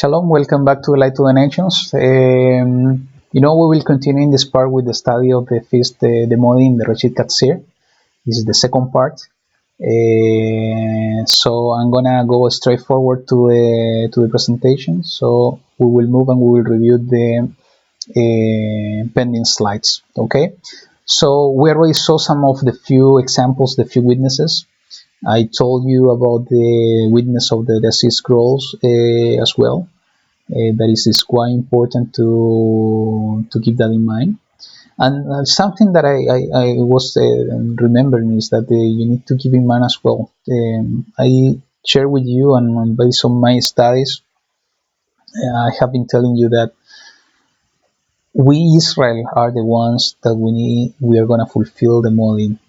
Shalom, welcome back to Light to the Nations. We will continue in this part with the study of the feast, the Moedim, the Reshith Katzir. This is the second part. So I'm gonna go straight forward to the presentation. So we will move and we will review the pending slides. Okay. So we already saw some of the few examples, the few witnesses. I told you about the witness of the Dead Sea Scrolls as well. That is quite important to keep that in mind. And something that I was remembering is that you need to keep in mind as well. I share with you, and based on my studies, I have been telling you that we Israel are the ones that we are going to fulfill the Moedim.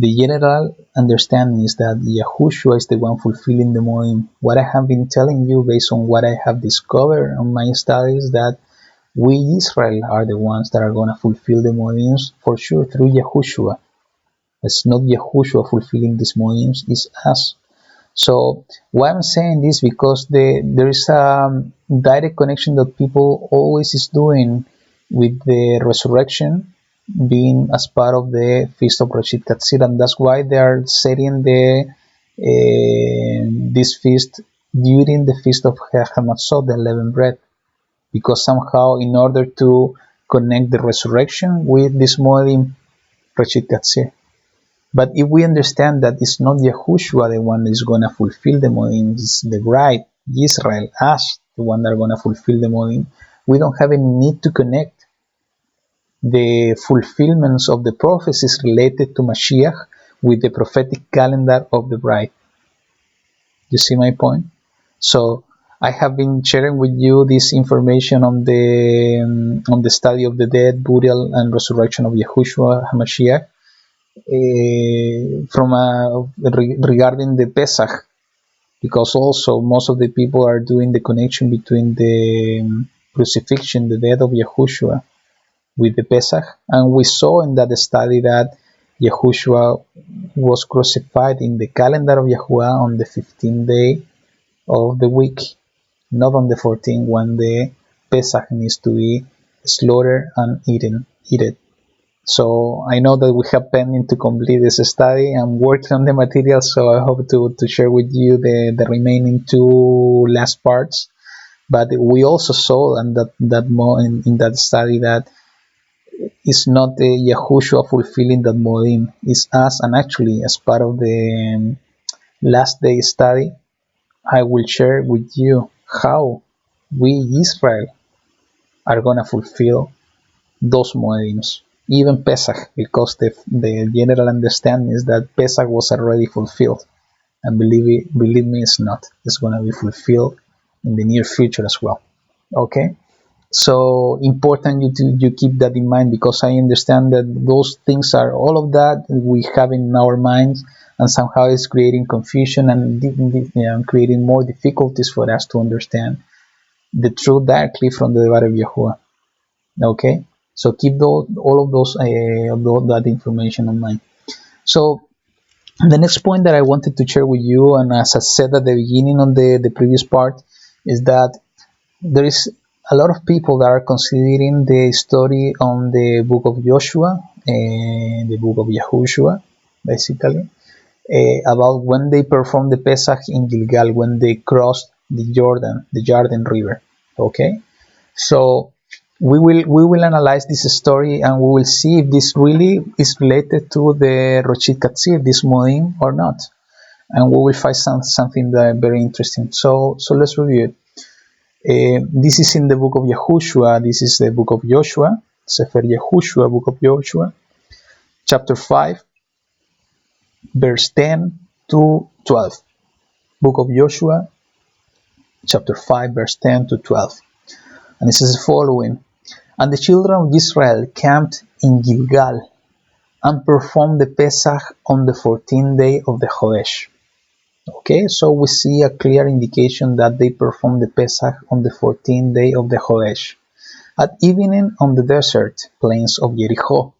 The general understanding is that YaHuWaH is the one fulfilling the Moedim. What I have been telling you based on what I have discovered on my studies, that we Israel are the ones that are going to fulfill the Moedims for sure through YaHuWaH. It's not YaHuWaH fulfilling these Moedims, it's us. So why I'm saying this, because there is a direct connection that people always is doing with the resurrection being as part of the feast of Reshith Katzir, and that's why they are setting this feast during the feast of Hamatzot, the unleavened bread, because somehow in order to connect the resurrection with this Moedim Reshith Katzir. But if we understand that it's not YaHuWaH the one that is going to fulfill the Moedim, it's the bride, Israel, us, the one that are going to fulfill the Moedim, we don't have any need to connect the fulfillments of the prophecies related to Mashiach with the prophetic calendar of the bride. You see my point? So I have been sharing with you this information on the study of the dead, burial, and resurrection of YaHuWaH HaMashiach regarding the Pesach, because also most of the people are doing the connection between the crucifixion, the death of YaHuWaH, with the Pesach, and we saw in that study that YaHuWaH was crucified in the calendar of YaHuWaH on the 15th day of the week, not on the 14th when the Pesach needs to be slaughtered and eaten. So I know that we have pending to complete this study. I'm working on the material, so I hope to share with you the remaining two last parts. But we also saw in that study that it's not the YaHuWaH fulfilling that Moedim, it's us. And actually, as part of the last day study, I will share with you how we Israel are going to fulfill those Moedims, even Pesach, because the general understanding is that Pesach was already fulfilled, and believe me, it's not. It's going to be fulfilled in the near future as well. Okay. So important you keep that in mind, because I understand that those things are all of that we have in our minds, and somehow it's creating confusion and creating more difficulties for us to understand the truth directly from the word of YaHuWaH. Okay, so keep all of that information in mind. So the next point that I wanted to share with you, and as I said at the beginning on the previous part, is that there is a lot of people that are considering the story on the book of Joshua, the book of YaHuWaH, basically, about when they performed the Pesach in Gilgal, when they crossed the Jordan River. Okay, so we will analyze this story, and we will see if this really is related to the Reshith Katzir, this Moedim, or not, and we will find something very interesting. So let's review it. This is in the book of YaHuWaH. This is the book of Joshua, Sefer YaHuWaH, book of Joshua, chapter 5, verse 10 to 12. Book of Joshua, chapter 5, verse 10 to 12. And it says the following: And the children of Israel camped in Gilgal, and performed the Pesach on the 14th day of the Chodesh. Okay, so we see a clear indication that they performed the Pesach on the 14th day of the Chodesh, at evening on the desert plains of Jericho.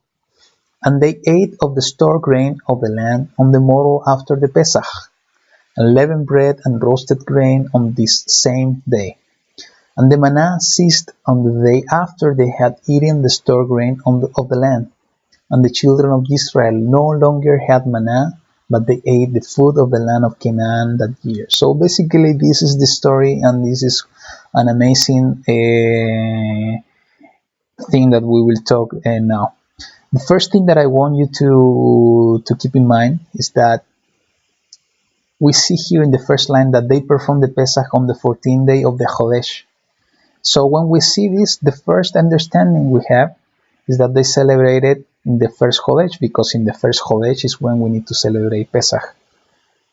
And they ate of the stored grain of the land on the morrow after the Pesach, unleavened bread and roasted grain on this same day. And the manna ceased on the day after they had eaten the store grain of the land. And the children of Israel no longer had manna, but they ate the food of the land of Canaan that year. So basically, this is the story, and this is an amazing thing that we will talk now. The first thing that I want you to keep in mind is that we see here in the first line that they performed the Pesach on the 14th day of the Chodesh. So when we see this, the first understanding we have is that they celebrated in the first Chodesh, because in the first Chodesh is when we need to celebrate Pesach.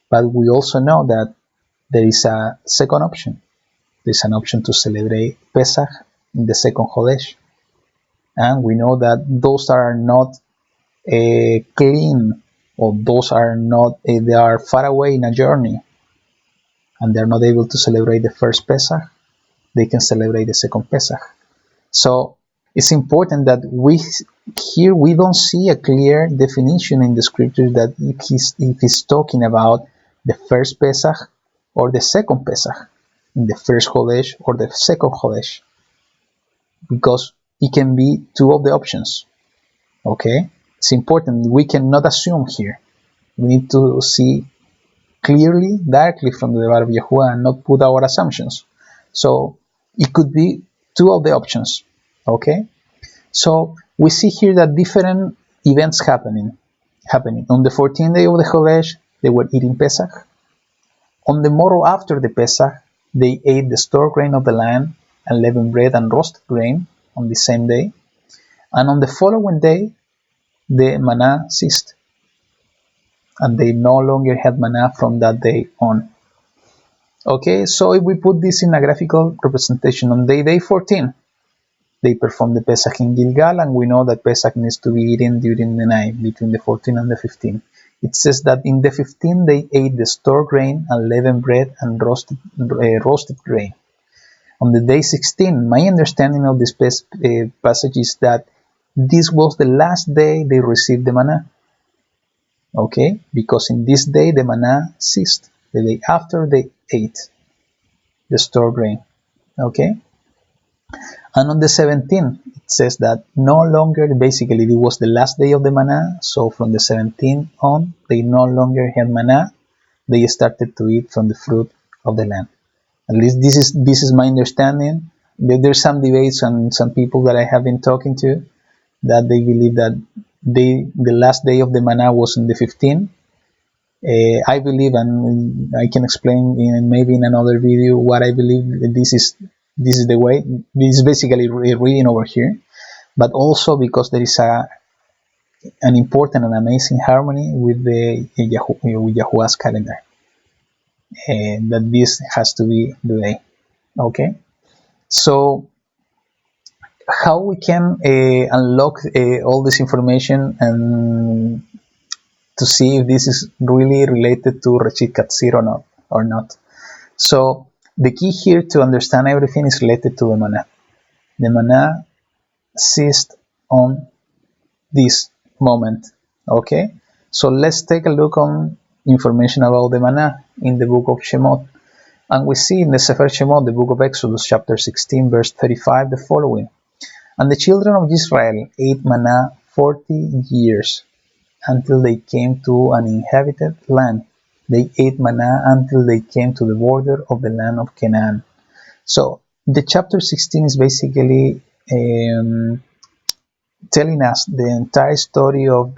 But we also know that there is a second option. There's an option to celebrate Pesach in the second Chodesh. And we know that those are not clean, or those are not, they are far away in a journey, and they're not able to celebrate the first Pesach. They can celebrate the second Pesach. So it's important that we don't see a clear definition in the scriptures that if he's talking about the first Pesach or the second Pesach, in the first Chodesh or the second Chodesh, because it can be two of the options. Okay, it's important. We cannot assume here. We need to see clearly, directly from the word of YaHuWaH, and not put our assumptions. So it could be two of the options. Okay, so we see here that different events happening. On the 14th day of the Chodesh, they were eating Pesach. On the morrow after the Pesach, they ate the store grain of the land, unleavened bread and roasted grain on the same day. And on the following day, the manna ceased, and they no longer had manna from that day on. Okay, so if we put this in a graphical representation, on day 14, they performed the Pesach in Gilgal, and we know that Pesach needs to be eaten during the night, between the 14th and the 15th. It says that in the 15th they ate the store grain, unleavened bread, and roasted grain. On the day 16, my understanding of this passage is that this was the last day they received the manna. Okay, because in this day the manna ceased, the day after they ate the store grain. Okay, and on the 17th it says that no longer, basically it was the last day of the manna, so from the 17th on they no longer had manna. They started to eat from the fruit of the land. At least this is my understanding. There's some debates and some people that I have been talking to that they believe that the last day of the manna was in the 15th. I believe, and I can explain maybe in another video what I believe. This is the way. This is basically reading over here, but also because there is an important and amazing harmony with the YaHuWaH's calendar. That this has to be the day. Okay, so how we can unlock all this information and to see if this is really related to Reshith Katzir or not. So the key here to understand everything is related to the manna. The manna ceased on this moment. Okay, so let's take a look on information about the manna in the book of Shemot. And we see in the Sefer Shemot, the book of Exodus, chapter 16, verse 35, the following. And the children of Israel ate manna 40 years, until they came to an inhabited land. They ate manna until they came to the border of the land of Canaan. So the chapter 16 is basically telling us the entire story of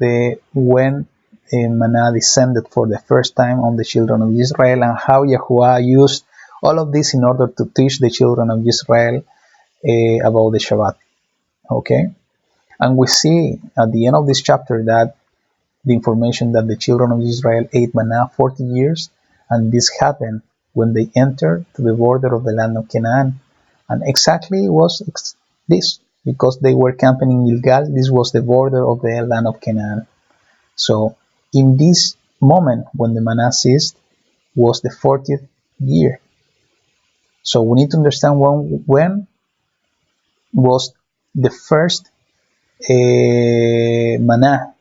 when manna descended for the first time on the children of Israel, and how YaHuWaH used all of this in order to teach the children of Israel about the Shabbat. Okay, and we see at the end of this chapter that the information that the children of Israel ate manna 40 years, and this happened when they entered to the border of the land of Canaan. And exactly was this, because they were camping in Gilgal. This was the border of the land of Canaan. So in this moment when the manna ceased was the 40th year. So we need to understand when was the first manna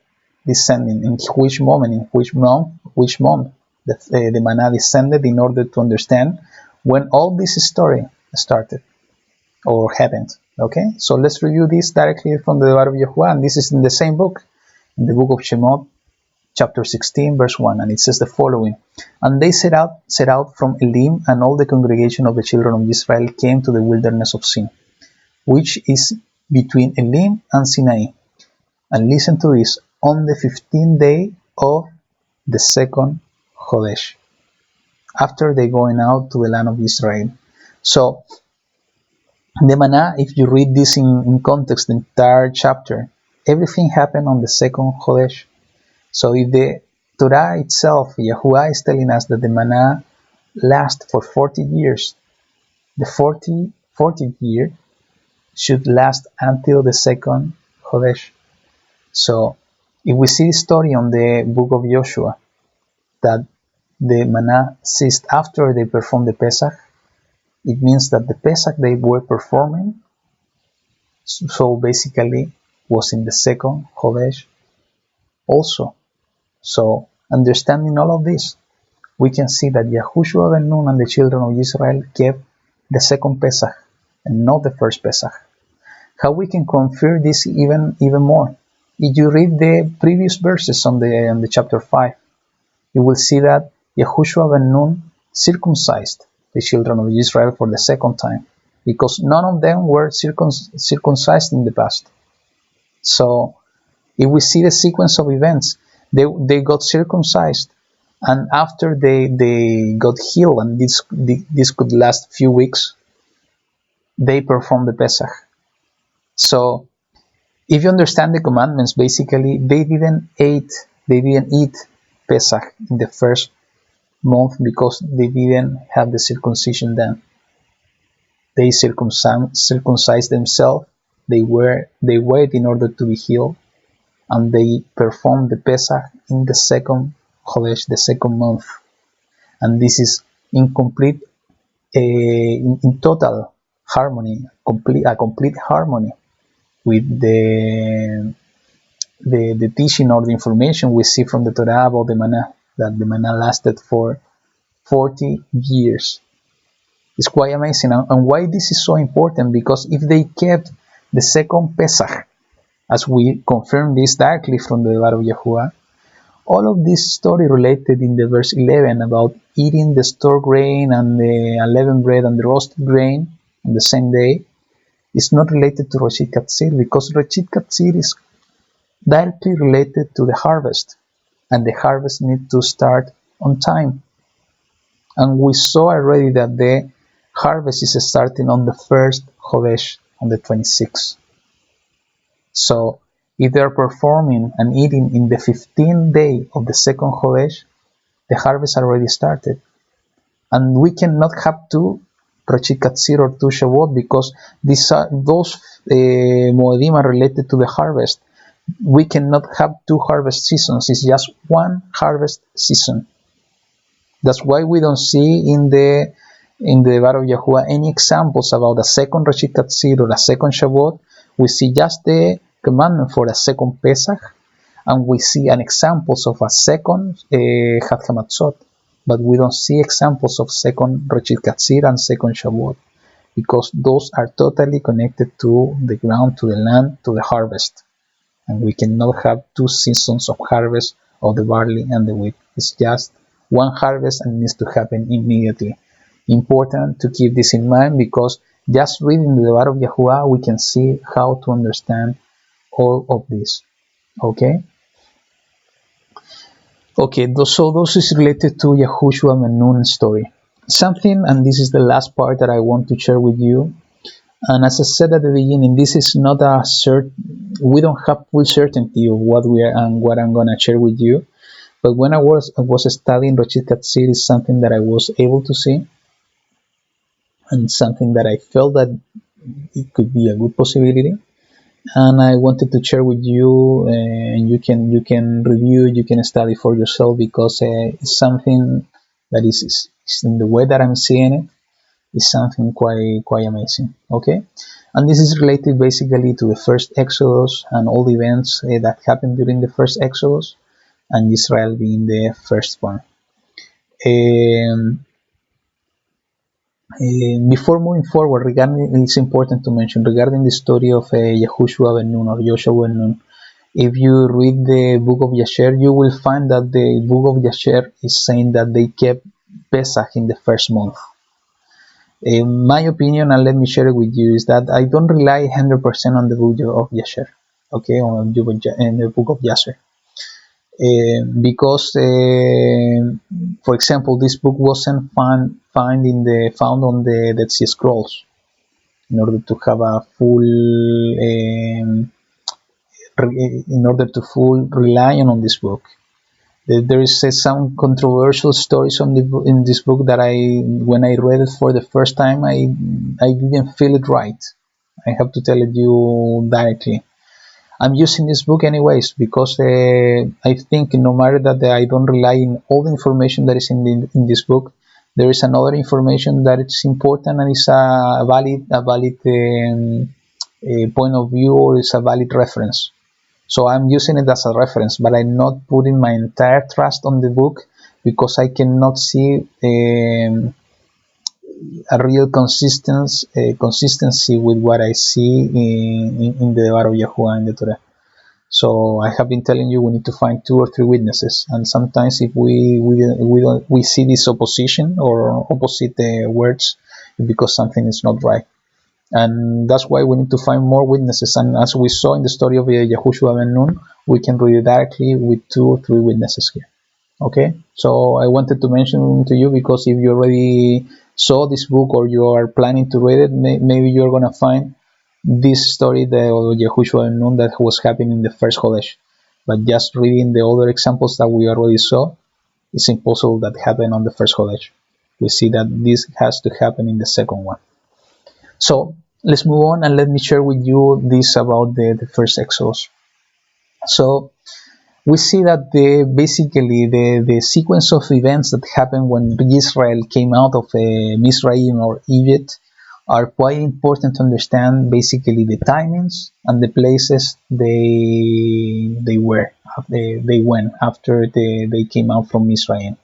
descending, in which moment, in which month the manna descended, in order to understand when all this story started. or haven't. Okay, so let's review this directly from the Devar of YaHuWaH, and this is in the same book, in the book of Shemot, chapter 16, verse 1, and it says the following: And they set out from Elim, and all the congregation of the children of Israel came to the wilderness of Sin, which is between Elim and Sinai. And listen to this: on the 15th day of the second Chodesh, after they going out to the land of Israel. So the manna, if you read this in context, the entire chapter, everything happened on the second Chodesh. So if the Torah itself, YaHuWaH is telling us that the manna lasts for 40 years, the 40th year should last until the second Chodesh. So if we see the story on the book of Joshua, that the manna ceased after they performed the Pesach, it means that the Pesach they were performing, so basically was in the second Chodesh also. So understanding all of this, we can see that Yahushua ben Nun and the children of Israel kept the second Pesach and not the first Pesach. How we can confirm this even more? If you read the previous verses on the chapter 5, you will see that Yahushua ben Nun circumcised the children of Israel for the second time, because none of them were circumcised in the past. So if we see the sequence of events, they got circumcised, and after they got healed, and this could last a few weeks, they performed the Pesach. So if you understand the commandments, basically they didn't eat Pesach in the first month because they didn't have the circumcision then. They circumcised themselves. They waited in order to be healed, and they performed the Pesach in the second Chodesh, the second month. And this is in total harmony, a complete harmony with the teaching or the information we see from the Torah about the manna, that the manna lasted for 40 years. It's quite amazing. And why this is so important? Because if they kept the second Pesach, as we confirm this directly from the Devar of YaHuWaH, all of this story related in the verse 11 about eating the stored grain and the unleavened bread and the roasted grain on the same day is not related to Reshith Katzir, because Reshith Katzir is directly related to the harvest, and the harvest needs to start on time. And we saw already that the harvest is starting on the first Chodesh, on the 26th. So if they are performing and eating in the 15th day of the second Chodesh, the harvest already started. And we cannot have two Reshith Katzir or two Shavuot, because those Moedim are related to the harvest. We cannot have two harvest seasons. It's just one harvest season. That's why we don't see in the Devar of YaHuWaH any examples about a second Reshith Katzir or a second Shavuot. We see just the commandment for a second Pesach, and we see an examples of a second Chag HaMatzot, but we don't see examples of second Reshith Katzir and second Shavuot, because those are totally connected to the ground, to the land, to the harvest, and we cannot have two seasons of harvest of the barley and the wheat. It's just one harvest, and it needs to happen immediately. Important to keep this in mind, because just reading the Devar of YaHuWaH, we can see how to understand all of this. Okay, so those is related to Yahushua ben Nun story. Something, and this is the last part that I want to share with you. And as I said at the beginning, this is not we don't have full certainty of what we are and what I'm gonna share with you. But when I was studying Reshith Katzir, is something that I was able to see, and something that I felt that it could be a good possibility, and I wanted to share with you, and you can review, you can study for yourself, because it's something that is in the way that I'm seeing it, is something quite amazing. Okay, and this is related basically to the first Exodus and all the events that happened during the first Exodus, and Israel being the first one. Before moving forward, it's important to mention regarding the story of YaHuWaH ben Nun or Joshua ben Nun. If you read the book of Yasher, you will find that the book of Yasher is saying that they kept Pesach in the first month. In my opinion, and let me share it with you, is that I don't rely 100% on the book of Yasher, okay, on the book of Yasher. Because, for example, this book wasn't found on the Dead Sea Scrolls in order to have a full rely on this book. There is some controversial stories in this book that when I read it for the first time, I didn't feel it right. I have to tell it you directly. I'm using this book anyways because I think no matter that I don't rely on all the information that is in this book, there is another information that is important and is a valid point of view, or is a valid reference. So I'm using it as a reference, but I'm not putting my entire trust on the book because I cannot see a real consistency with what I see in the Devar of YaHuWaH in the Torah. So I have been telling you we need to find 2 or 3 witnesses, and sometimes if we see this opposition or opposite words, because something is not right. And that's why we need to find more witnesses. And as we saw in the story of YaHuWaH ben Nun, we can read it directly with 2 or 3 witnesses here. Okay, so I wanted to mention to you because if you already saw this book or you are planning to read it, maybe you're going to find this story of YaHuWaH ben Nun that was happening in the first Chodesh. But just reading the other examples that we already saw, it's impossible that happened on the first Chodesh. We see that this has to happen in the second one. So let's move on and let me share with you this about the first Exodus. So we see that basically the sequence of events that happened when Israel came out of Mizraim or Egypt are quite important to understand basically the timings and the places they went after they came out from Mizraim.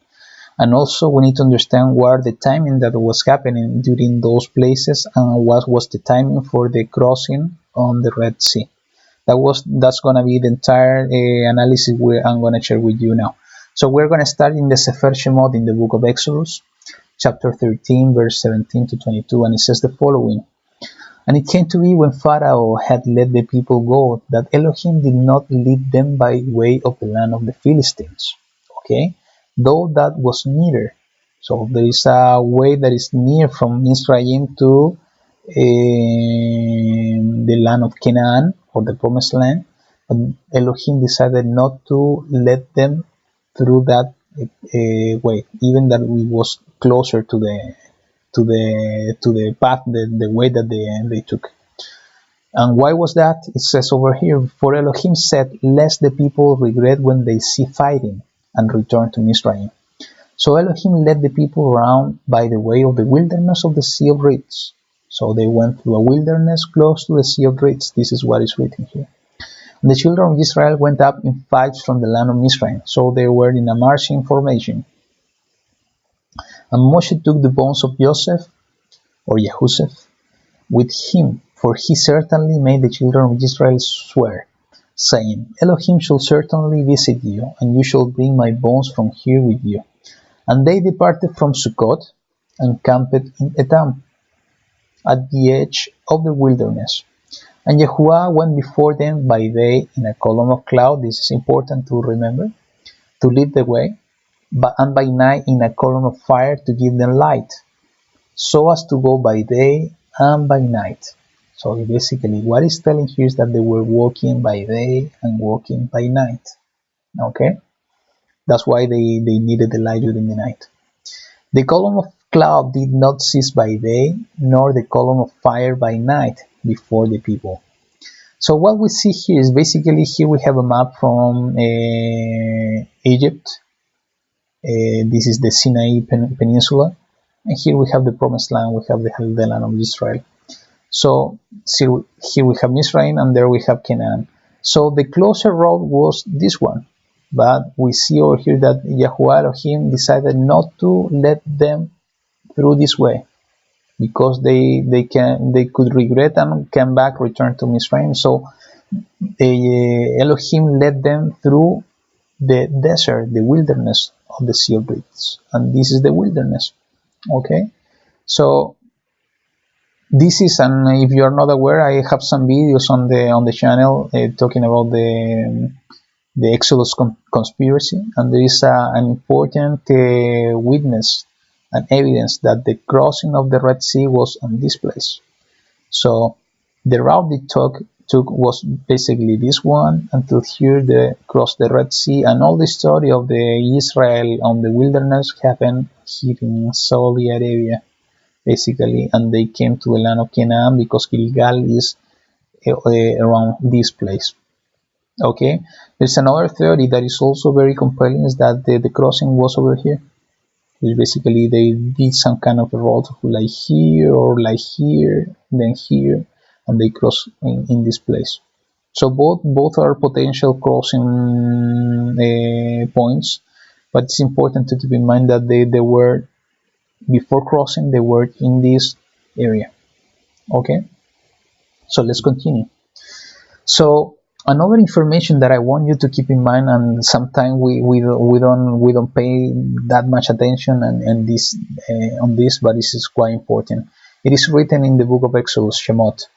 And also we need to understand what the timing that was happening during those places and what was the timing for the crossing on the Red Sea. That's going to be the entire analysis I'm going to share with you now. So we're going to start in the Sefer Shemot in the book of Exodus, chapter 13, verse 17 to 22, and it says the following. And it came to be when Pharaoh had let the people go that Elohim did not lead them by way of the land of the Philistines. Okay? Though that was nearer. So there is a way that is near from Israel to the land of Canaan or the promised land, but Elohim decided not to let them through that way, even that it was closer to the path, the way that they took. And why was that? It says over here, for Elohim said, lest the people regret when they see fighting and return to Mizraim. So Elohim led the people around by the way of the wilderness of the Sea of Reeds. So they went through a wilderness close to the Sea of Reeds. This is what is written here. And the children of Israel went up in fights from the land of Mizraim. So they were in a marching formation. And Moshe took the bones of Joseph, or Yehusef, with him, for he certainly made the children of Israel swear, saying, Elohim shall certainly visit you, and you shall bring my bones from here with you. And they departed from Sukkot, and camped in Etam, at the edge of the wilderness. And YaHuWaH went before them by day in a column of cloud. This is important to remember, to lead the way, and by night in a column of fire to give them light, so as to go by day and by night. So basically what it's telling here is that they were walking by day and walking by night. Okay? That's why they needed the light during the night. The column of cloud did not cease by day, nor the column of fire by night before the people. So what we see here is basically, here we have a map from Egypt. This is the Sinai Peninsula. And here we have the promised land, we have the land of Israel. So here we have Mizraim, and there we have Canaan. So the closer road was this one. But we see over here that YaHuWaH Elohim decided not to let them through this way. because they could regret and come back, return to Misraim. So Elohim led them through the desert, the wilderness of the Sea of Reeds, and this is the wilderness. Okay, so this is, and if you are not aware, I have some videos on the channel talking about the Exodus conspiracy, and there is an important witness and evidence that the crossing of the Red Sea was on this place. So the route they took was basically this one until here they crossed the Red Sea, and all the story of the Israel on the wilderness happened here in Saudi Arabia, basically, and they came to the land of Canaan because Gilgal is around this place. Okay, there's another theory that is also very compelling, is that the crossing was over here, which basically they did some kind of a road like here or like here, then here, and they cross in this place. So both are potential crossing points, but it's important to keep in mind that they were, before crossing, they were in this area. Okay, so let's continue. So another information that I want you to keep in mind, and sometimes we don't pay that much attention and this on this, but this is quite important. It is written in the book of Exodus, Shemot,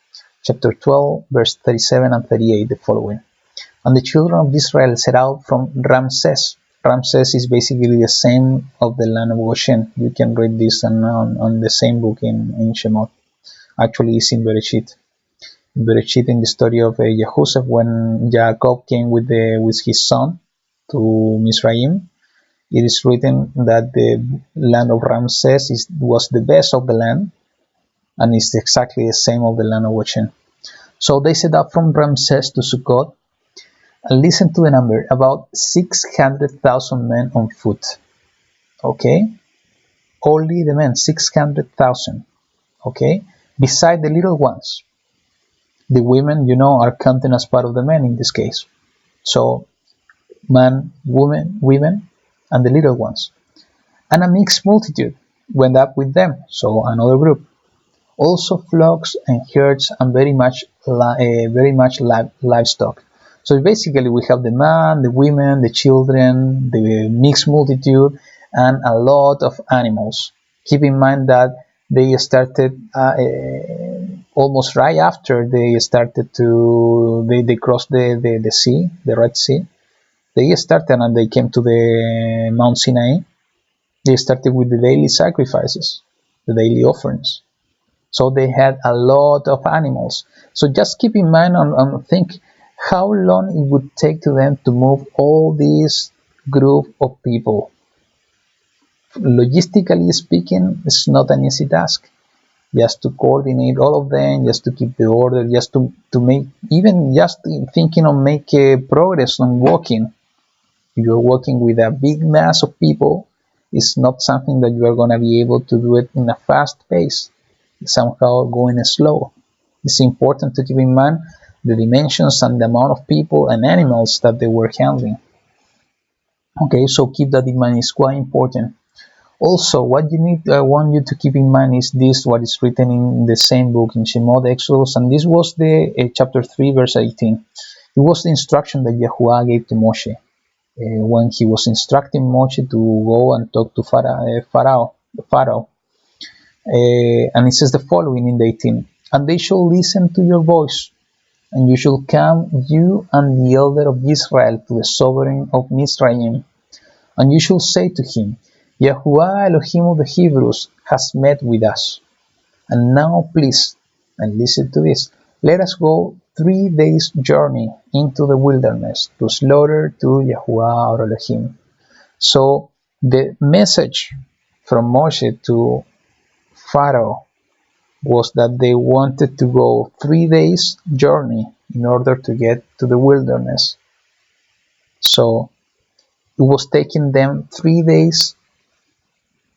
chapter 12, verse 37 and 38, the following: And the children of Israel set out from Ramses. Ramses is basically the same of the land of Goshen. You can read this on the same book in Shemot. Actually, it's in Bereshith. Bereshith, in the story of YaHuWaH, when Jacob came with his son to Misraim, it is written that the land of Ramses was the best of the land, and is exactly the same of the land of Goshen. So they set up from Ramses to Sukkot, and listen to the number, about 600,000 men on foot. Okay, only the men, 600,000. Okay, beside the little ones. The women, are counted as part of the men in this case. So, man, women, and the little ones. And a mixed multitude went up with them, so another group. Also flocks and herds and very much livestock. So basically we have the man, the women, the children, the mixed multitude, and a lot of animals. Keep in mind that they started almost right after they started they crossed the sea, the Red Sea. They started and they came to the Mount Sinai. They started with the daily sacrifices, the daily offerings. So they had a lot of animals. So just keep in mind and think how long it would take to them to move all this group of people. Logistically speaking, it's not an easy task. Just to coordinate all of them, just to keep the order, just to make, even just thinking of make progress on walking. If you're walking with a big mass of people, it's not something that you are going to be able to do it in a fast pace. It's somehow going slow. It's important to keep in mind the dimensions and the amount of people and animals that they were handling. Okay, so keep that in mind, it's quite important. Also, what I want you to keep in mind is this, what is written in the same book, in Shemot, Exodus, and this was the chapter 3, verse 18. It was the instruction that YaHuWaH gave to Moshe when he was instructing Moshe to go and talk to Pharaoh. And it says the following in the 18: And they shall listen to your voice, and you shall come, you and the elder of Israel, to the sovereign of Misraim, and you shall say to him, YaHuWaH, Elohim of the Hebrews, has met with us. And now please, and listen to this, let us go 3 days' journey into the wilderness to slaughter to YaHuWaH our Elohim. So the message from Moshe to Pharaoh was that they wanted to go 3 days' journey in order to get to the wilderness. So it was taking them 3 days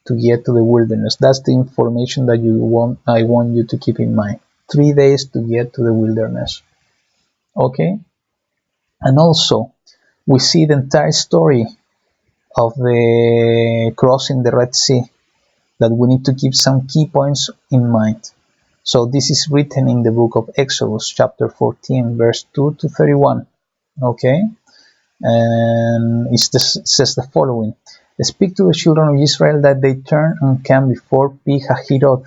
to get to the wilderness. That's the information that I want you to keep in mind. 3 days to get to the wilderness. Okay? And also, we see the entire story of the crossing the Red Sea. that we need to keep some key points in mind. So this is written in the book of Exodus, chapter 14, verse 2 to 31. Okay? And it says the following: Speak to the children of Israel that they turn and camp before Pi-Hahiroth,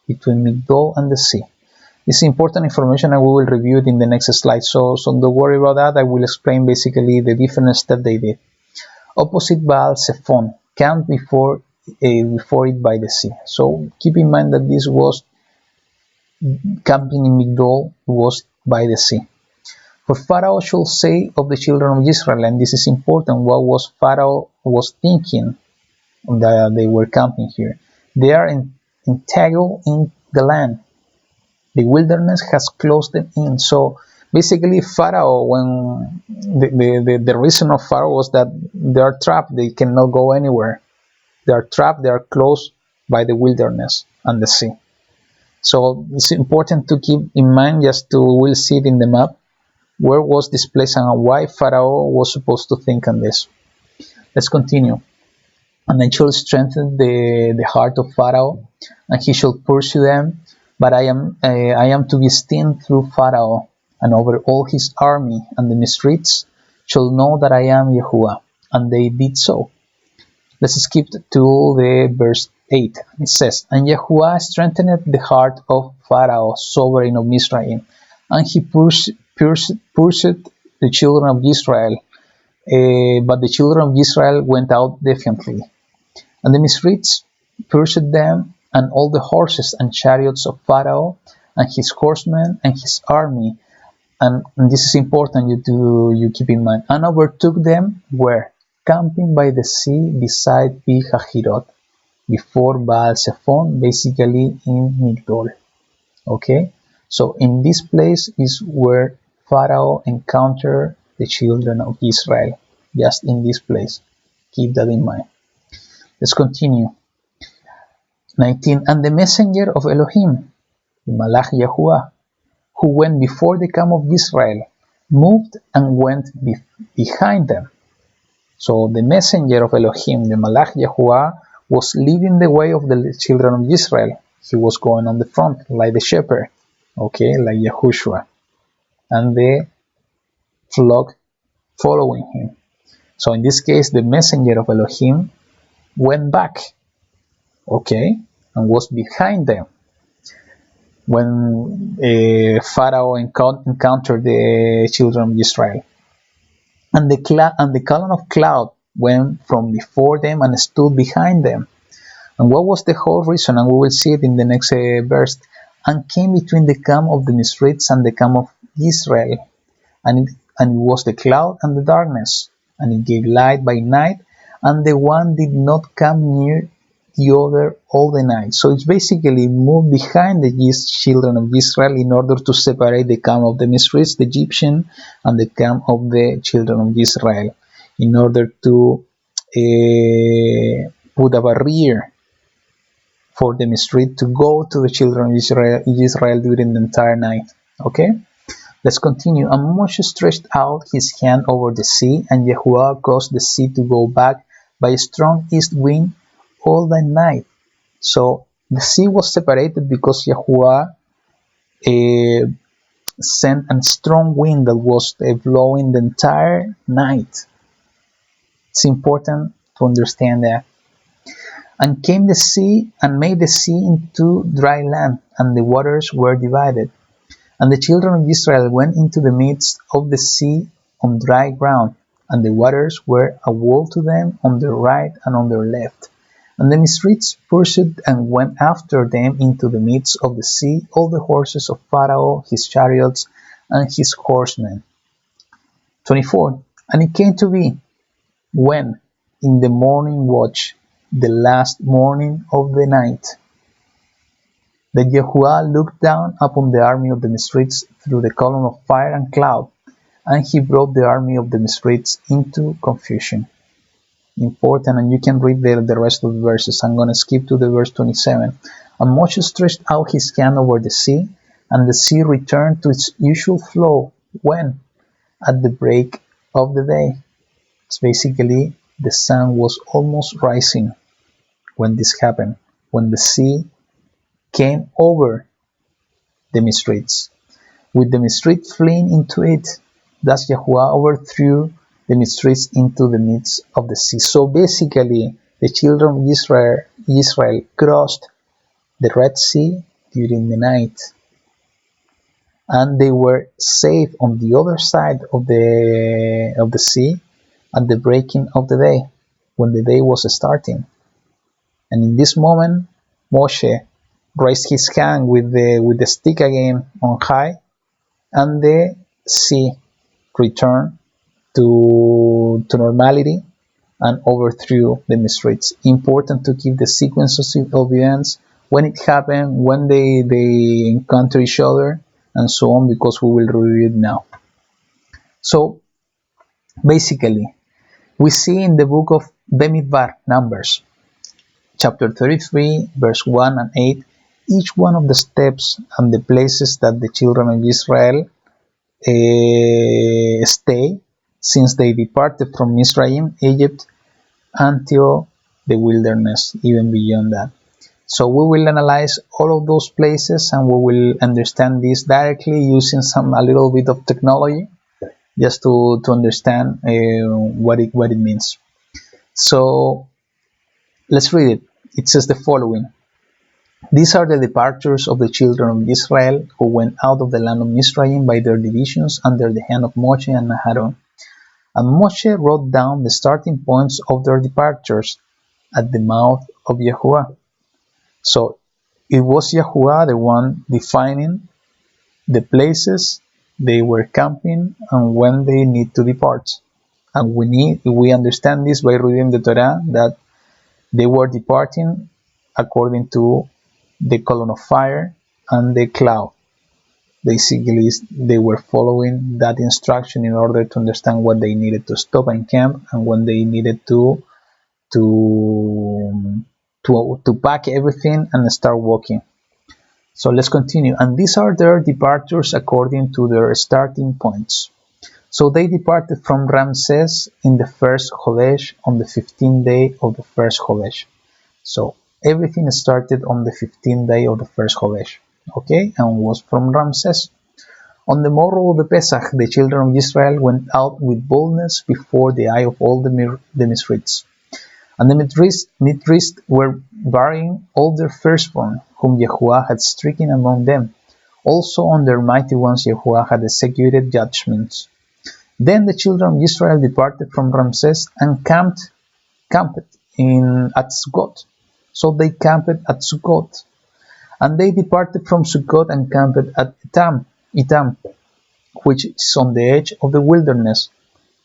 between Migdol and the sea. This is important information, and we will review it in the next slide. So don't worry about that. I will explain basically the different steps they did. Opposite Baal Zephon, camped before it by the sea. So keep in mind that this was camping in Migdol, was by the sea. For Pharaoh shall say of the children of Israel, and this is important, what was Pharaoh was thinking that they were camping here. They are entangled in the land. The wilderness has closed them in. So basically Pharaoh, when the reason of Pharaoh was that they are trapped, they cannot go anywhere. They are trapped, they are closed by the wilderness and the sea. So it's important to keep in mind, just to, we'll see it in the map, where was this place and why Pharaoh was supposed to think on this. Let's continue. And I shall strengthen the heart of Pharaoh, and he shall pursue them, but I am to be seen through Pharaoh, and over all his army, and the Misrites shall know that I am YaHuWaH. And they did so. Let's skip to the verse 8. It says, And YaHuWaH strengthened the heart of Pharaoh, sovereign of Mizraim, and he pursued the children of Israel, but the children of Israel went out defiantly. And the Misrites pursued them, and all the horses and chariots of Pharaoh, and his horsemen, and his army. And this is important you keep in mind. And overtook them where? Camping by the sea beside Pi-Hahiroth, before Baal Zephon, basically in Migdol. Okay? So in this place is where Pharaoh encountered the children of Israel. Just in this place. Keep that in mind. Let's continue. 19. And the messenger of Elohim, the Malach YaHuWaH, who went before the camp of Israel, moved and went behind them. So the messenger of Elohim, the Malach YaHuWaH, was leading the way of the children of Israel. He was going on the front, like the shepherd, okay, like Yahushua, and the flock following him. So in this case, the messenger of Elohim went back, okay, and was behind them when Pharaoh encountered the children of Israel. And the column of cloud went from before them and stood behind them. And what was the whole reason? And we will see it in the next verse. And came between the camp of the Misrites and the camp of Israel. And it was the cloud and the darkness. And it gave light by night. And the one did not come near the other all the night. So it's basically moved behind the children of Israel in order to separate the camp of the Misrites, the Egyptian, and the camp of the children of Israel, in order to put a barrier for the Misrite to go to the children of Israel during the entire night. Okay? Let's continue. And Moshe stretched out his hand over the sea, and YaHuWaH caused the sea to go back by a strong east wind all the night. So the sea was separated because YaHuWaH sent a strong wind that was blowing the entire night. It's important to understand that. And came the sea and made the sea into dry land, and the waters were divided. And the children of Israel went into the midst of the sea on dry ground, and the waters were a wall to them on their right and on their left. And the Misrites pursued and went after them into the midst of the sea, all the horses of Pharaoh, his chariots, and his horsemen. 24. And it came to be, when in the morning watch, the last morning of the night, that YaHuWaH looked down upon the army of the Misrites through the column of fire and cloud, and he brought the army of the Misrites into confusion. Important, and you can read the rest of the verses. I'm going to skip to the verse 27. And Moshe stretched out his hand over the sea, and the sea returned to its usual flow. When? At the break of the day. It's basically the sun was almost rising when this happened, when the sea came over the Mithrites, with the Mithrites fleeing into it. Thus YaHuWaH overthrew the Mithrites into the midst of the sea. So basically, the children of Israel crossed the Red Sea during the night, and they were safe on the other side of the sea at the breaking of the day, when the day was starting. And in this moment, Moshe raised his hand with the stick again on high, and the sea returned to normality and overthrew the Mithrites. Important to keep the sequence of events, when it happened, when they encounter each other, and so on, because we will review it now. So basically, we see in the book of Bemidbar, Numbers, chapter 33, verse 1 and 8, each one of the steps and the places that the children of Israel stay since they departed from Mizraim, Egypt, until the wilderness, even beyond that. So we will analyze all of those places, and we will understand this directly using a little bit of technology, just to understand what it means. So let's read it. It says the following: These are the departures of the children of Israel who went out of the land of Mizraim by their divisions under the hand of Moshe and Aaron. And Moshe wrote down the starting points of their departures at the mouth of YaHuWaH. So it was YaHuWaH the one defining the places they were camping and when they need to depart. And we understand this by reading the Torah, that they were departing according to the column of fire and the cloud. Basically, they were following that instruction in order to understand what they needed to stop and camp, and when they needed to pack everything and start walking. So let's continue. And these are their departures according to their starting points. So they departed from Ramses in the first Chodesh, on the 15th day of the first Chodesh. So everything started on the 15th day of the first Chodesh, okay, and was from Ramses. On the morrow of the Pesach, the children of Israel went out with boldness before the eye of all the Mithrites. And the Mithrites were burying all their firstborn, whom YaHuWaH had stricken among them. Also on their mighty ones YaHuWaH had executed judgments. Then the children of Israel departed from Ramses and camped at Sukkot. So they camped at Sukkot. And they departed from Sukkot and camped at Etam, which is on the edge of the wilderness.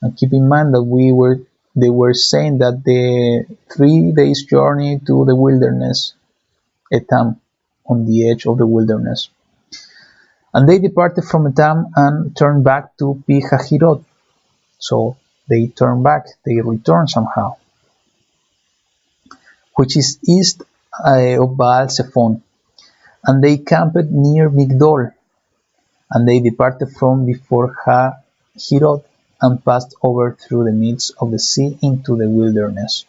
And keep in mind that they were saying that the 3 days journey to the wilderness, Etam, on the edge of the wilderness. And they departed from Etam and turned back to Pi Hahirot. So they turned back, they returned somehow, which is east of Baal Zephon. And they camped near Migdol. And they departed from before Hahirot and passed over through the midst of the sea into the wilderness.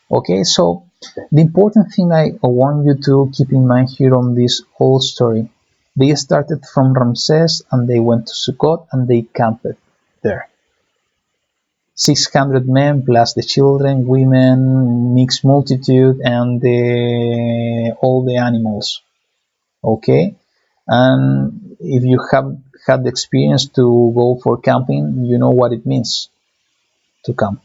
Okay, so the important thing I want you to keep in mind here on this whole story, they started from Ramses and they went to Sukkot and they camped there. 600 men plus the children, women, mixed multitude, and all the animals. Okay, and if you have had the experience to go for camping, you know what it means to camp.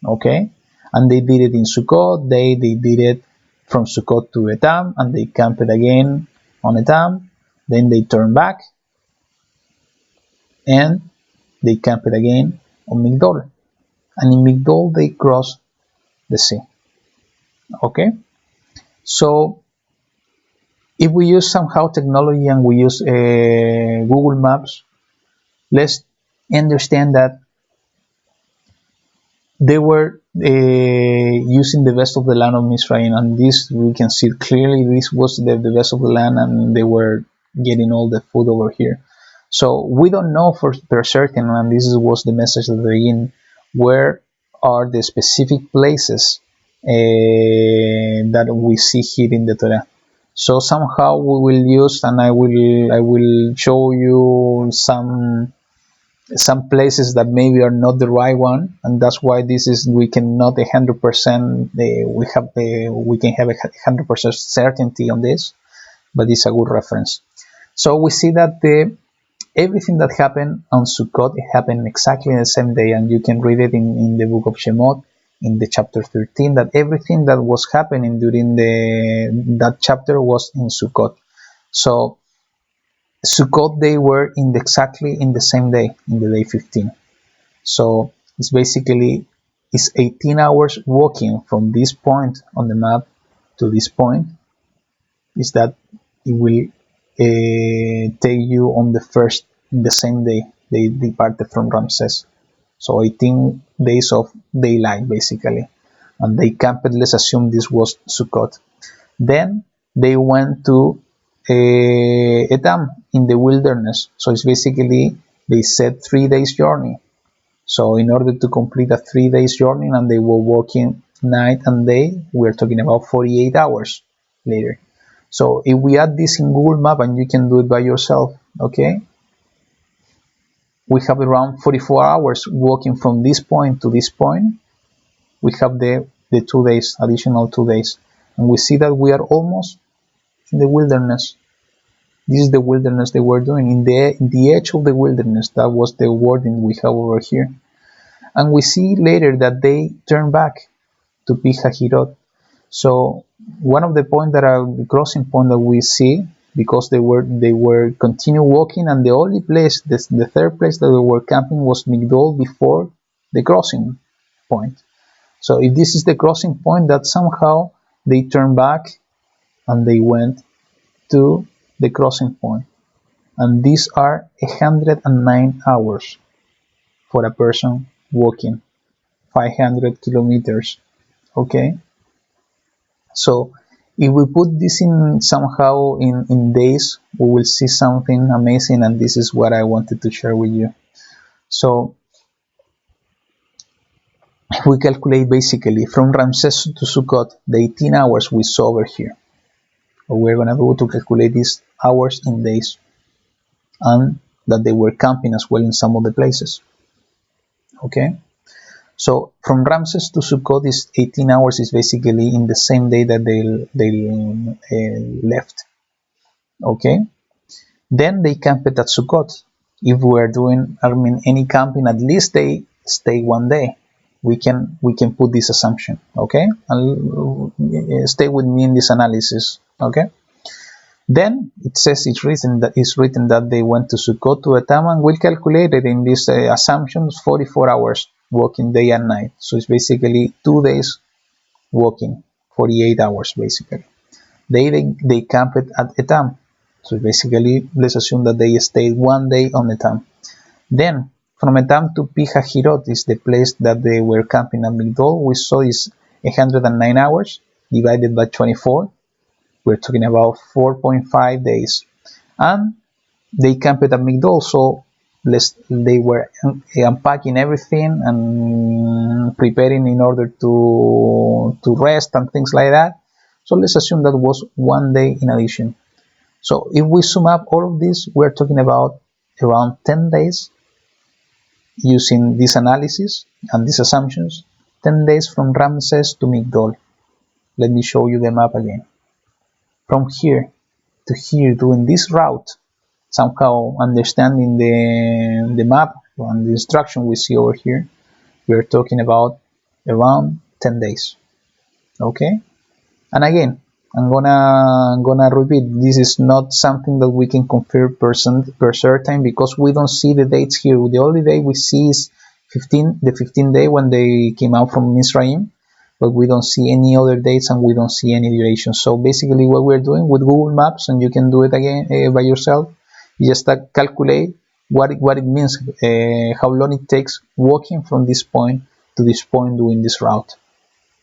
Okay, and they did it in Sukkot. They did it from Sukkot to Etam, and they camped again on Etam. Then they turned back and they camped again on Migdol. And in Migdol they crossed the sea. Okay, so if we use somehow technology and we use Google Maps, let's understand that they were using the best of the land of Mizraim, and this we can see clearly. This was the best of the land, and they were getting all the food over here. So we don't know for certain, and this was the message at the beginning, where are the specific places that we see here in the Torah. So somehow we will use, and I will show you some places that maybe are not the right one, and that's why this is, we cannot 100% we can have 100% certainty on this, but it's a good reference. So we see that everything that happened on Sukkot, it happened exactly the same day, and you can read it in the book of Shemot, in the chapter 13, that everything that was happening during that chapter was in Sukkot. So Sukkot, they were exactly in the same day, in the day 15. So it's basically, it's 18 hours walking from this point on the map to this point. Is that it will take you on the same day they departed from Ramses. So 18 days of daylight basically, and they camped. Let's assume this was Sukkot. Then they went to Etam in the wilderness. So it's basically, they said 3 days journey. So in order to complete a 3 days journey, and they were walking night and day, we're talking about 48 hours later. So if we add this in Google Map, and you can do it by yourself, okay, we have around 44 hours walking from this point to this point. We have the 2 days, additional 2 days, and we see that we are almost in the wilderness. This is the wilderness they were doing, in the edge of the wilderness. That was the wording we have over here. And we see later that they turn back to Pihahirot. So one of the points that are the crossing point that we see, because they were continue walking, and the only place, the third place that they were camping was Migdol before the crossing point. So if this is the crossing point, that somehow they turn back and they went to the crossing point. And these are 109 hours for a person walking 500 kilometers. Okay, so if we put this in somehow in days, we will see something amazing, and this is what I wanted to share with you. So we calculate basically from Ramses to Sukkot the 18 hours we saw over here. We're going to go to calculate these hours in days, and that they were camping as well in some of the places. Okay, so from Ramses to Sukkot is 18 hours, is basically in the same day that they left. Okay, then they camped at Sukkot. If we are doing, any camping, at least they stay 1 day. We can put this assumption. Okay, and stay with me in this analysis. Okay, then it says it's written that they went to Sukkot to Etam, and we'll calculate it in these assumptions 44 hours walking day and night. So it's basically 2 days walking, 48 hours basically. They camped at Etam. So basically, let's assume that they stayed 1 day on Etam. Then from Etam to Pihahirot is the place that they were camping at Migdol. We saw is 109 hours divided by 24. We're talking about 4.5 days. And they camped at Migdol, so they were unpacking everything and preparing in order to rest and things like that. So let's assume that was 1 day in addition. So if we sum up all of this, we're talking about around 10 days using this analysis and these assumptions. 10 days from Ramses to Migdol. Let me show you the map again. From here to here, doing this route, somehow understanding the map and the instruction we see over here, we're talking about around 10 days. Okay, and again, I'm gonna repeat, this is not something that we can confirm per certain, because we don't see the dates here. The only day we see is the 15th day when they came out from Mizraim, but we don't see any other dates, and we don't see any duration. So basically what we're doing with Google Maps, and you can do it again by yourself, you just calculate what it means, how long it takes walking from this point to this point doing this route.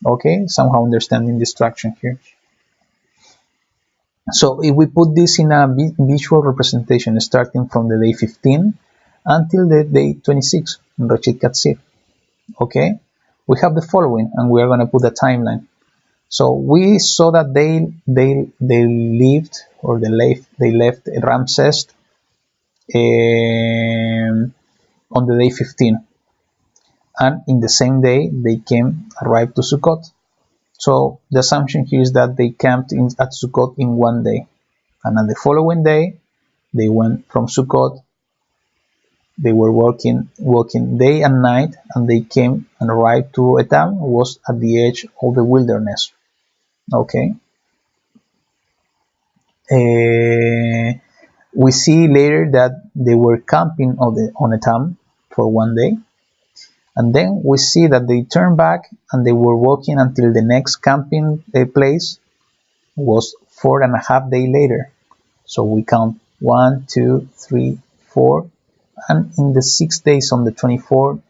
Okay, somehow understanding the instruction here. So if we put this in a visual representation, starting from the day 15 until the day 26, Reshith Katzir. Okay, we have the following, and we are going to put a timeline. So we saw that they lived, or they left Ramses on the day 15, and in the same day they arrived to Sukkot. So the assumption here is that they camped at Sukkot in one day, and on the following day they went from Sukkot. They were walking day and night, and they came and arrived to Etam, was at the edge of the wilderness. Okay. We see later that they were camping on Etam for one day, and then we see that they turned back and they were walking until the next camping place was 4.5 days later. So we count 1, 2, 3, 4, and in the 6 days on the 24th,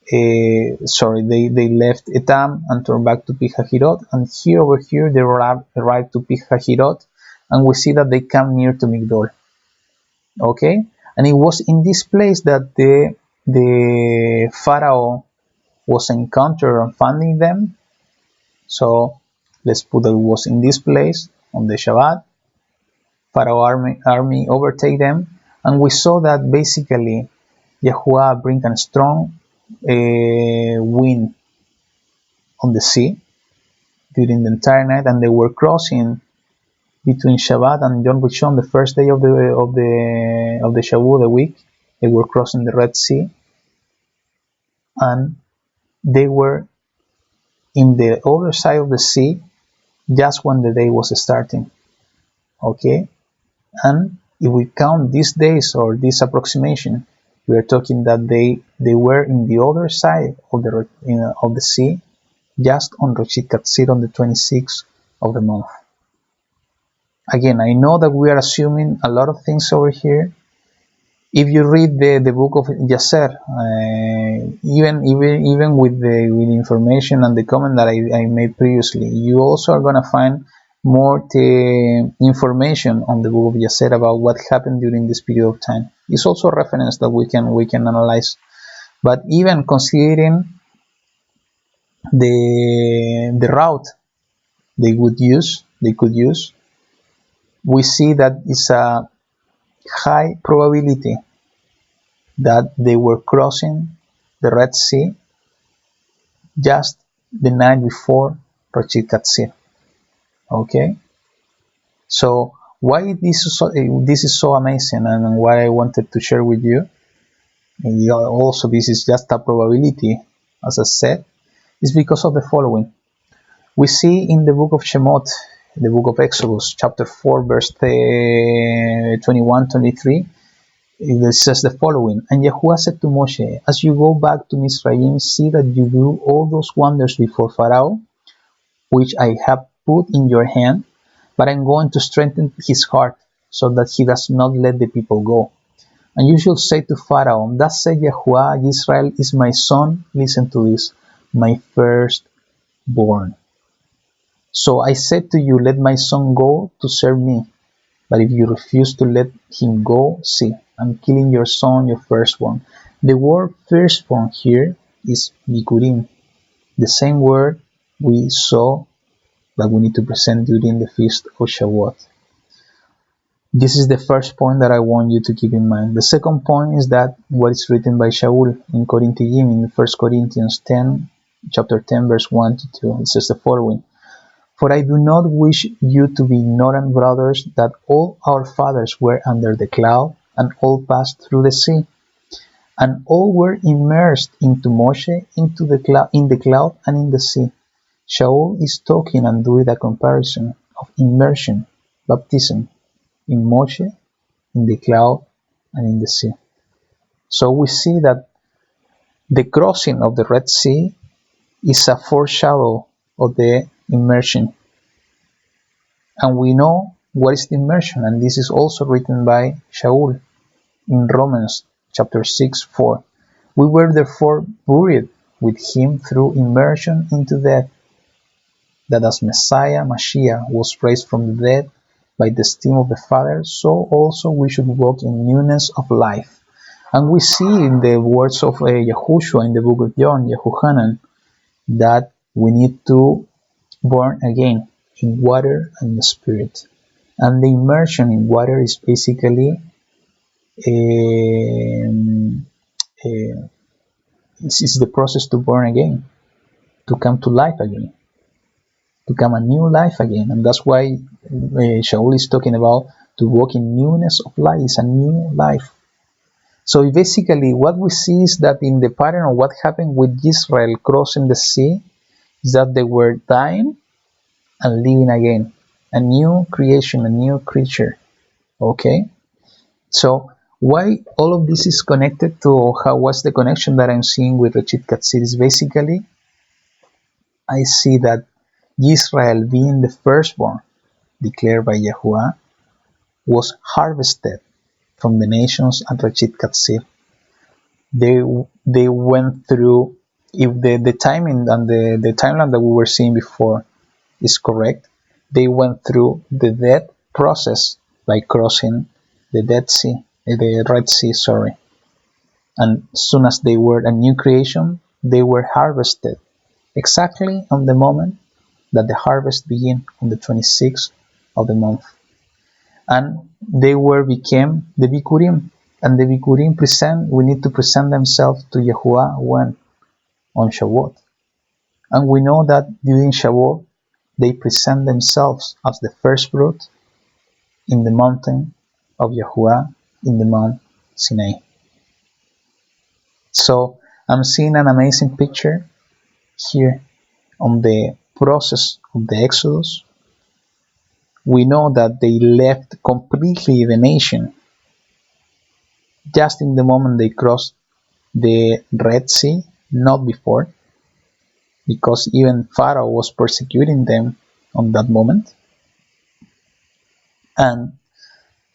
they left Etam and turned back to Pihahirot, and over here they arrived to Pihahirot, and we see that they come near to Migdol. Okay, and it was in this place that the Pharaoh was encountered and finding them. So let's put that it was in this place on the Shabbat. Pharaoh army overtake them, and we saw that basically YaHuWaH bring a strong wind on the sea during the entire night, and they were crossing between Shabbat and Yom Rishon, the first day of the Shavuot, the week. They were crossing the Red Sea, and they were in the other side of the sea just when the day was starting. Okay, and if we count these days or this approximation, we are talking that they were in the other side of the sea, just on Reshith Katzir on the 26th of the month. Again, I know that we are assuming a lot of things over here. If you read the book of Yasser, even with the information and the comment that I made previously, you also are going to find more information on the book of Yasser about what happened during this period of time. It's also a reference that we can analyze. But even considering the route they could use, we see that it's a high probability that they were crossing the Red Sea just the night before Reshith Katzir. Okay, so why this is so amazing, and why I wanted to share with you, and also this is just a probability, as I said, is because of the following. We see in the book of Shemot, the book of Exodus, chapter 4, verse 21-23, it says the following: And YaHuWaH said to Moshe, as you go back to Mizraim, see that you do all those wonders before Pharaoh, which I have put in your hand, but I'm going to strengthen his heart, so that he does not let the people go. And you shall say to Pharaoh, thus said YaHuWaH, Israel is my son, listen to this, my firstborn. So I said to you, let my son go to serve me. But if you refuse to let him go, see, I'm killing your son, your firstborn. The word firstborn here is Bikurim, the same word we saw that we need to present during the feast of Shavuot. This is the first point that I want you to keep in mind. The second point is that what is written by Shaul in Corinthians, in 1 Corinthians 10, chapter 10, verse 1-2. It says the following: For I do not wish you to be ignorant, brothers, that all our fathers were under the cloud, and all passed through the sea, and all were immersed into Moshe, in the cloud and in the sea. Shaul is talking and doing a comparison of immersion, baptism, in Moshe, in the cloud, and in the sea. So we see that the crossing of the Red Sea is a foreshadow of the immersion. And we know what is the immersion, and this is also written by Shaul in Romans chapter 6:4. We were therefore buried with him through immersion into death, that as Messiah, Mashiach, was raised from the dead by the esteem of the Father, so also we should walk in newness of life. And we see in the words of Yahushua in the book of John, Yehohanan, that we need to born again in water and the spirit. And the immersion in water is basically it's the process to born again, to come to life again, to come a new life again. And that's why Shaul is talking about to walk in newness of life. It's a new life. So basically what we see is that in the pattern of what happened with Israel crossing the sea is that they were dying and living again. A new creation, a new creature. Okay? So why all of this is connected to what's the connection that I'm seeing with Reshith Katzir is basically I see that Israel being the firstborn declared by YaHuWaH was harvested from the nations at Reshith Katzir. They went through, if the timing and the timeline that we were seeing before is correct, they went through the death process by crossing the Red Sea, sorry. And as soon as they were a new creation, they were harvested exactly on the moment that the harvest began on the 26th of the month. And they became the Bikurim. And the Bikurim we need to present themselves to YaHuWaH when? On Shavuot. And we know that during Shavuot, they present themselves as the first fruit in the mountain of YaHuWaH in the Mount Sinai. So I'm seeing an amazing picture here on the process of the Exodus. We know that they left completely the nation just in the moment they crossed the Red Sea, not before, because even Pharaoh was persecuting them on that moment. And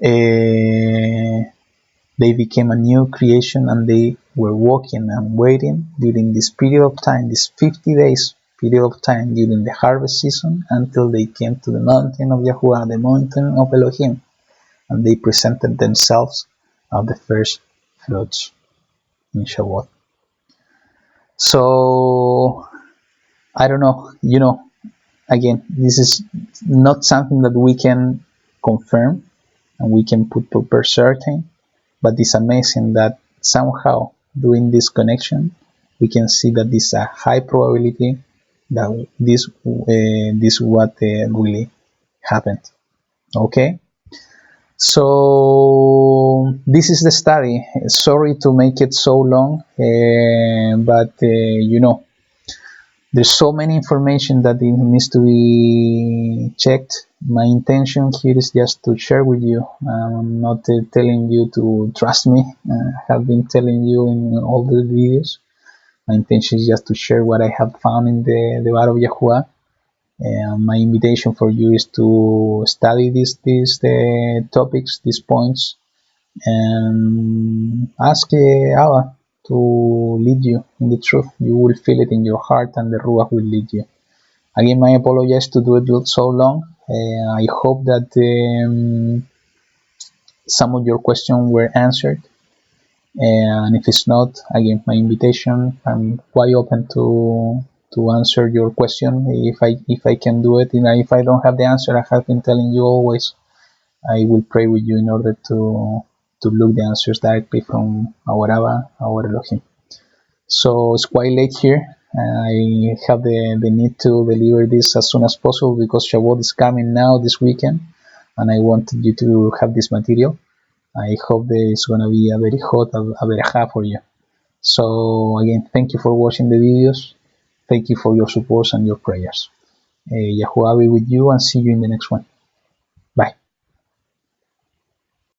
they became a new creation, and they were walking and waiting during this period of time, this 50 days period of time during the harvest season, until they came to the mountain of YaHuWaH, the mountain of Elohim, and they presented themselves as the first fruits in Shavuot. So I don't know, again, this is not something that we can confirm and we can put per certain, but it's amazing that somehow doing this connection, we can see that this is a high probability that this what really happened. Okay, so this is the study. Sorry to make it so long, but there's so many information that it needs to be checked. My intention here is just to share with you. I'm not telling you to trust me. I have been telling you in all the videos. My intention is just to share what I have found in the Word of YaHuWaH. My invitation for you is to study these topics, these points, and ask Allah to lead you in the truth. You will feel it in your heart, and the Ruach will lead you. Again, my apologies to do it so long. I hope that some of your questions were answered. And if it's not, again, my invitation, I'm quite open to answer your question if I can do it. And if I don't have the answer, I have been telling you always, I will pray with you in order to look the answers directly from our Abba, our Elohim. So it's quite late here. I have the need to deliver this as soon as possible because Shavuot is coming now this weekend, and I wanted you to have this material. I hope that it's going to be a very hot Averaja for you. So again, thank you for watching the videos. Thank you for your support and your prayers. YaHuWaH be with you, and see you in the next one.